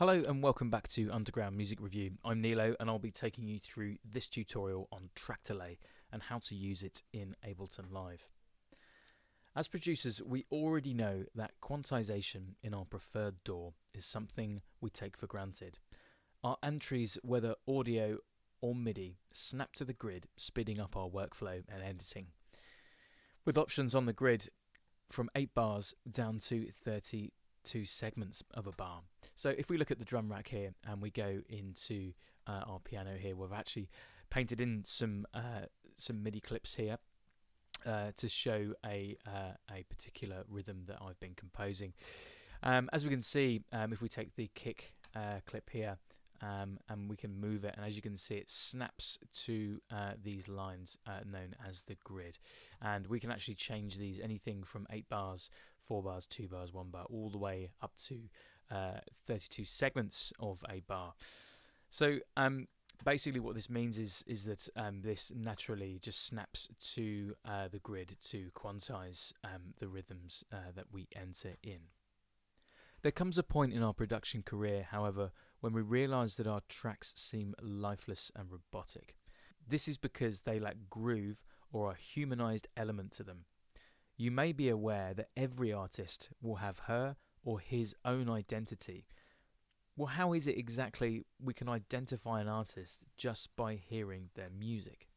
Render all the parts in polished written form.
Hello and welcome back to Underground Music Review. I'm Nilo and I'll be taking you through this tutorial on track delay and how to use it in Ableton Live. As producers, we already know that quantization in our preferred DAW is something we take for granted. Our entries, whether audio or MIDI, snap to the grid, speeding up our workflow and editing. With options on the grid from 8 bars down to 32 segments of a bar. So if we look at the drum rack here and we go into our piano here, we've actually painted in some MIDI clips here to show a particular rhythm that I've been composing. As we can see, if we take the kick clip here and we can move it, and as you can see it snaps to these lines known as the grid, and we can actually change these anything from 8 bars, 4 bars, 2 bars, 1 bar, all the way up to 32 segments of a bar. So basically what this means is that this naturally just snaps to the grid to quantize the rhythms that we enter in. There comes a point in our production career, however, when we realise that our tracks seem lifeless and robotic. This is because they lack groove or a humanized element to them. You may be aware that every artist will have her or his own identity. Well, how is it exactly we can identify an artist just by hearing their music?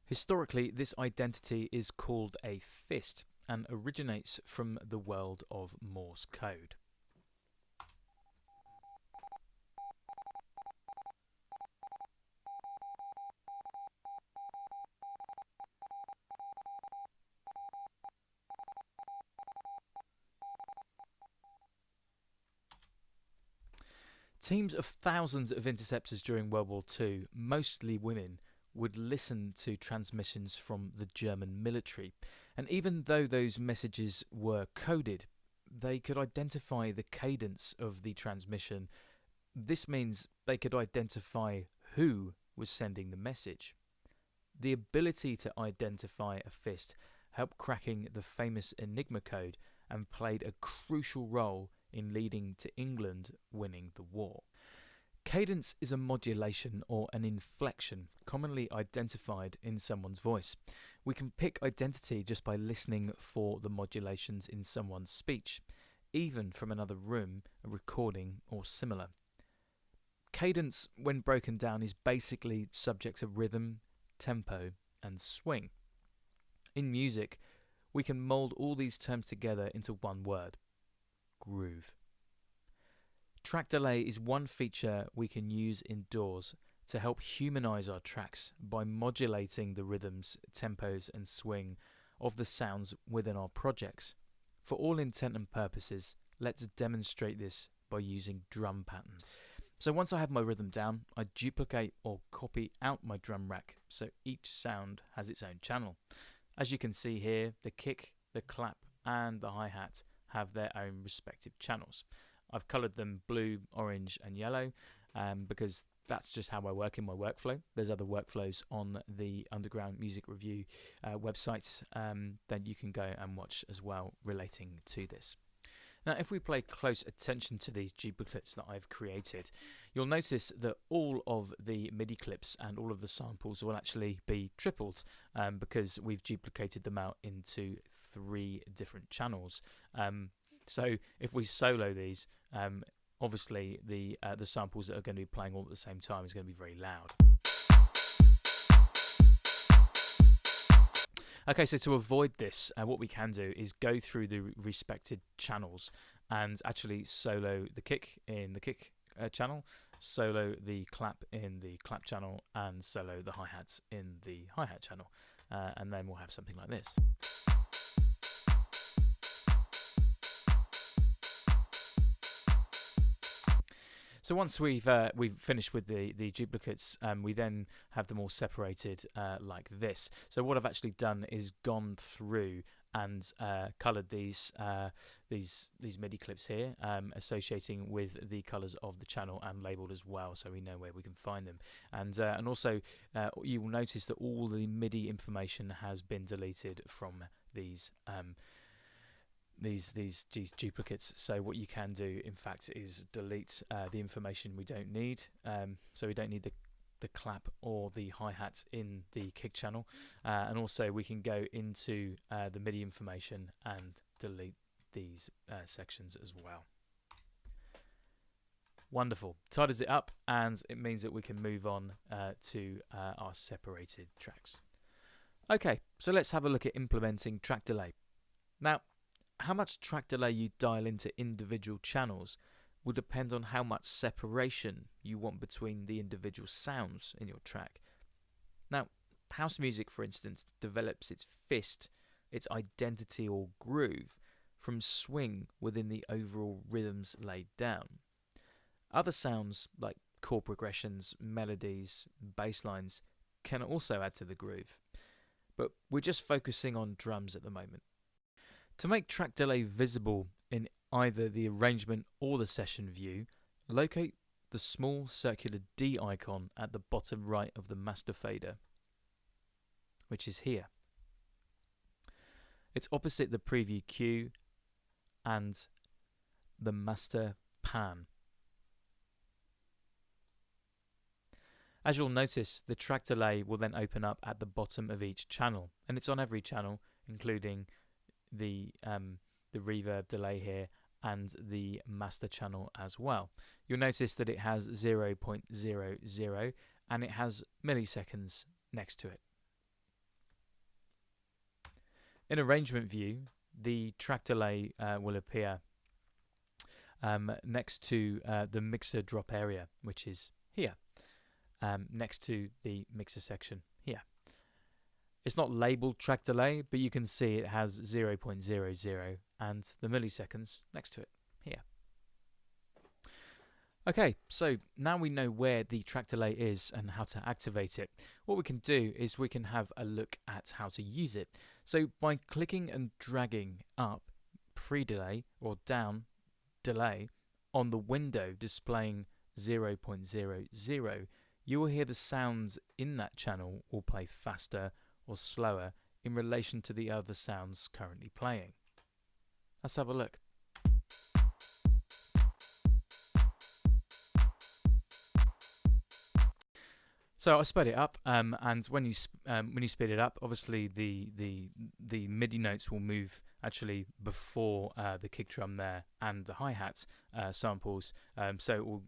Historically, this identity is called a fist and originates from the world of Morse code. Teams of thousands of interceptors during World War II, mostly women, would listen to transmissions from the German military, and even though those messages were coded, they could identify the cadence of the transmission. This means they could identify who was sending the message. The ability to identify a fist helped cracking the famous Enigma code and played a crucial role in leading to England winning the war. Cadence is a modulation or an inflection commonly identified in someone's voice. We can pick identity just by listening for the modulations in someone's speech, even from another room, a recording or similar. Cadence, when broken down, is basically subject to rhythm, tempo and swing. In music, we can mould all these terms together into one word: groove. Track delay is one feature we can use in DAWs to help humanize our tracks by modulating the rhythms, tempos and swing of the sounds within our projects. For all intent and purposes, let's demonstrate this by using drum patterns. So once I have my rhythm down, I duplicate or copy out my drum rack so each sound has its own channel. As you can see here, the kick, the clap and the hi-hat have their own respective channels. I've coloured them blue, orange and yellow because that's just how I work in my workflow. There's other workflows on the Underground Music Review website that you can go and watch as well relating to this. Now, if we pay close attention to these duplicates that I've created, you'll notice that all of the MIDI clips and all of the samples will actually be tripled because we've duplicated them out into 3 different channels. So if we solo these, obviously the samples that are going to be playing all at the same time is going to be very loud. Okay, so to avoid this, what we can do is go through the respected channels and actually solo the kick in the kick channel, solo the clap in the clap channel, and solo the hi-hats in the hi-hat channel. And then we'll have something like this. So once we've finished with the duplicates, we then have them all separated like this. So what I've actually done is gone through and coloured these MIDI clips here, associating with the colours of the channel and labelled as well, so we know where we can find them. And also you will notice that all the MIDI information has been deleted from these these duplicates. So what you can do, in fact, is delete the information we don't need. So we don't need the clap or the hi-hat in the kick channel, and also we can go into the MIDI information and delete these sections as well. Wonderful. Tidies it up, and it means that we can move on to our separated tracks. Okay, so let's have a look at implementing track delay. Now, how much track delay you dial into individual channels will depend on how much separation you want between the individual sounds in your track. Now, house music, for instance, develops its fist, its identity or groove, from swing within the overall rhythms laid down. Other sounds like chord progressions, melodies, bass lines can also add to the groove, but we're just focusing on drums at the moment. To make track delay visible in either the arrangement or the session view, locate the small circular D icon at the bottom right of the master fader, which is here. It's opposite the preview cue and the master pan. As you'll notice, the track delay will then open up at the bottom of each channel, and it's on every channel, including the reverb delay here and the master channel as well. You'll notice that it has 0.00 and it has milliseconds next to it. In arrangement view, the track delay will appear next to the mixer drop area, which is here, next to the mixer section here. It's not labeled track delay, but you can see it has 0.00 and the milliseconds next to it here. Okay, so now we know where the track delay is and how to activate it. What we can do is we can have a look at how to use it. So by clicking and dragging up pre-delay or down delay on the window displaying 0.00, you will hear the sounds in that channel will play faster or slower in relation to the other sounds currently playing. Let's have a look. So I sped it up, and when you speed it up, obviously the MIDI notes will move actually before the kick drum there and the hi-hat samples, so it will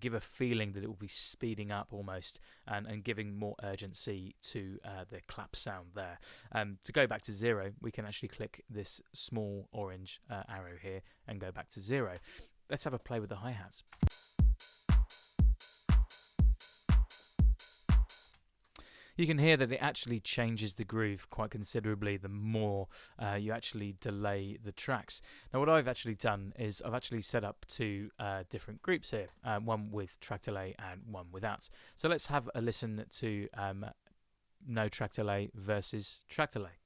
give a feeling that it will be speeding up almost and giving more urgency to the clap sound there. To go back to 0, we can actually click this small orange arrow here and go back to 0. Let's have a play with the hi-hats. You can hear that it actually changes the groove quite considerably the more you actually delay the tracks. Now what I've actually done is I've actually set up two different groups here, one with track delay and one without. So let's have a listen to no track delay versus track delay.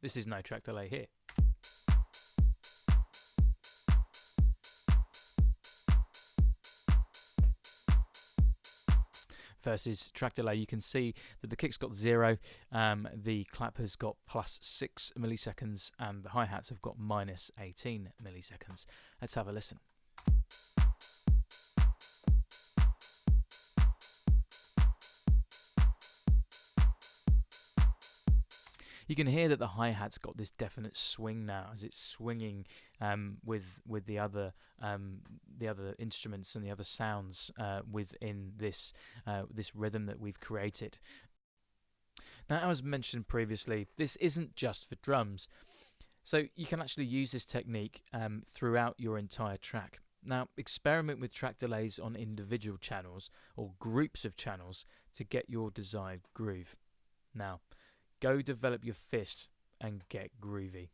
This is no track delay here. Versus track delay, you can see that the kick's got 0, the clap has got +6 milliseconds, and the hi-hats have got -18 milliseconds. Let's have a listen. You can hear that the hi-hat's got this definite swing now, as it's swinging with the other instruments and the other sounds within this this rhythm that we've created. Now, as mentioned previously, this isn't just for drums, so you can actually use this technique throughout your entire track. Now, experiment with track delays on individual channels or groups of channels to get your desired groove. Now, go develop your fist and get groovy.